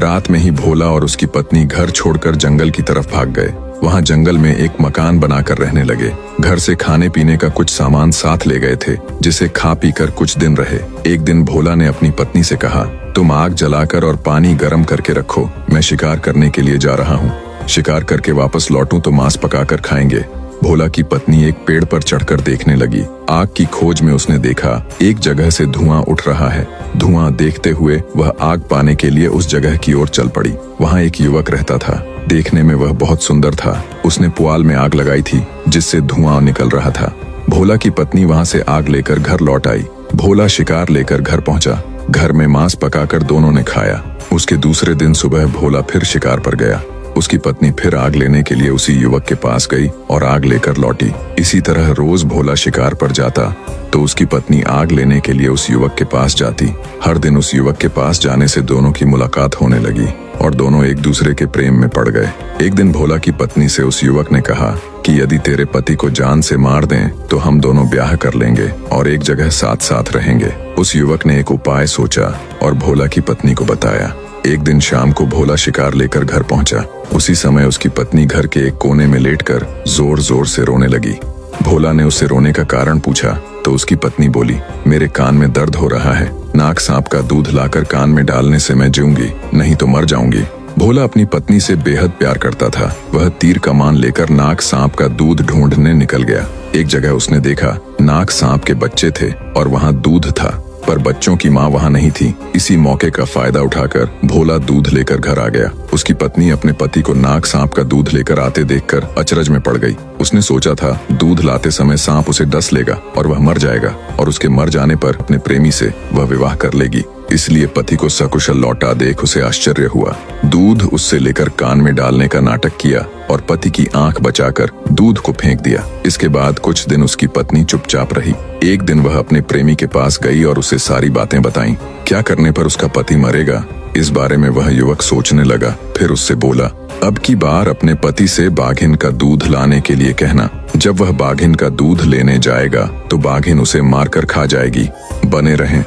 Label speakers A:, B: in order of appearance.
A: रात में ही भोला और उसकी पत्नी घर छोड़कर जंगल की तरफ भाग गए। वहां जंगल में एक मकान बनाकर रहने लगे। घर से खाने पीने का कुछ सामान साथ ले गए थे, जिसे खा पी कर कुछ दिन रहे। एक दिन भोला ने अपनी पत्नी से कहा, तुम आग जलाकर और पानी गर्म करके रखो, मैं शिकार करने के लिए जा रहा हूँ। शिकार करके वापस लौटूं तो मांस पकाकर खाएंगे। भोला की पत्नी एक पेड़ पर चढ़कर देखने लगी। आग की खोज में उसने देखा एक जगह से धुआं उठ रहा है। धुआं देखते हुए वह आग पाने के लिए उस जगह की ओर चल पड़ी। वहां एक युवक रहता था। देखने में वह बहुत सुंदर था। उसने पुआल में आग लगाई थी, जिससे धुआं निकल रहा था। भोला की पत्नी वहां से आग लेकर घर लौट आई। भोला शिकार लेकर घर पहुंचा। घर में मांस पकाकर दोनों ने खाया। उसके दूसरे दिन सुबह भोला फिर शिकार पर गया। उसकी पत्नी फिर आग लेने के लिए उसी युवक के पास गई और आग लेकर लौटी। इसी तरह रोज भोला शिकार पर जाता तो उसकी पत्नी आग लेने के लिए उस युवक के पास जाती। हर दिन उस युवक के पास जाने से दोनों की मुलाकात होने लगी और दोनों एक दूसरे के प्रेम में पड़ गए। एक दिन भोला की पत्नी से उस युवक ने कहा कि यदि तेरे पति को जान से मार दें तो हम दोनों ब्याह कर लेंगे और एक जगह साथ साथ रहेंगे। उस युवक ने एक उपाय सोचा और भोला की पत्नी को बताया। एक दिन शाम को भोला शिकार लेकर घर पहुंचा। उसी समय उसकी पत्नी घर के एक कोने में लेटकर जोर जोर से रोने लगी। भोला ने उससे रोने का कारण पूछा तो उसकी पत्नी बोली, मेरे कान में दर्द हो रहा है। नाग सांप का दूध लाकर कान में डालने से मैं जीऊंगी, नहीं तो मर जाऊंगी। भोला अपनी पत्नी से बेहद प्यार करता था। वह तीर कमान लेकर नाग सांप का दूध ढूंढने निकल गया। एक जगह उसने देखा नाग सांप के बच्चे थे और वहाँ दूध था, पर बच्चों की माँ वहाँ नहीं थी। इसी मौके का फायदा उठाकर भोला दूध लेकर घर आ गया। उसकी पत्नी अपने पति को नाग सांप का दूध लेकर आते देखकर अचरज में पड़ गई। उसने सोचा था दूध लाते समय सांप उसे डस लेगा और वह मर जाएगा और उसके मर जाने पर अपने प्रेमी से वह विवाह कर लेगी। इसलिए पति को सकुशल लौटा देख उसे आश्चर्य हुआ। दूध उससे लेकर कान में डालने का नाटक किया और पति की आंख बचाकर दूध को फेंक दिया। इसके बाद कुछ दिन उसकी पत्नी चुपचाप रही। एक दिन वह अपने प्रेमी के पास गई और उसे सारी बातें बताईं। क्या करने पर उसका पति मरेगा, इस बारे में वह युवक सोचने लगा। फिर उससे बोला, अब की बार अपने पति से बाघिन का दूध लाने के लिए कहना। जब वह बाघिन का दूध लेने जाएगा तो बाघिन उसे मारकर खा जाएगी। बने रहें।